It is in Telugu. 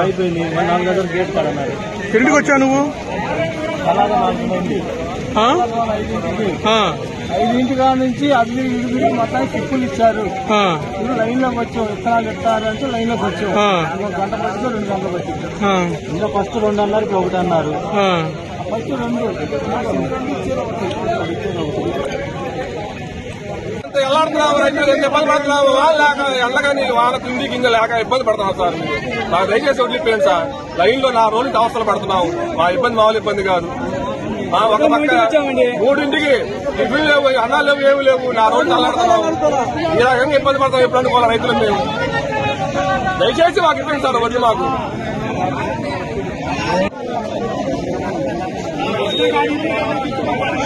అయిపోయింది. 4 గంటల గేట్ పడన్నారు. ఎన్నింటికి వచ్చావు నువ్వు? అలాగే 5 కాడ నుంచి అగ్ని ఇడిగిరికి మొత్తం కిప్పులు ఇచ్చారు. ఇప్పుడు లైన్ లోకి వచ్చాం. విత్తనాలు ఇస్తారంటే లైన్ లోకి వచ్చాం. 1 గంట పట్టిందో 2 గంటలు పట్టించారు. ఇంకా ఫస్ట్ 2 అన్నారు, ఇప్పుడు 1 అన్నారు. ఫస్ట్ 2 ఎల్లాడుతున్నాము, రైతులు ఇబ్బంది పడుతున్నాము. ఎండగాని వాళ్ళ తిండి గింజ లేక ఇబ్బంది పడుతున్నాం సార్. మాకు దయచేసి వదిలిపోయాను సార్. లైన్ లో 4 రోజులు అవసరం పడుతున్నాము. మా ఇబ్బంది మామూలు ఇబ్బంది కాదు. మా ఒక పక్క 3ంటికి టిఫిన్ లేవు, అన్నాలు లేవు, ఏమి లేవు. 4 రోజులు అల్లాడుతున్నాము. ఈ రకంగా ఇబ్బంది పడతాం. ఎప్పుడు అనుకోవాలి రైతులు మేము. దయచేసి మాకు ఇబ్బంది సార్ వద్దు మాకు.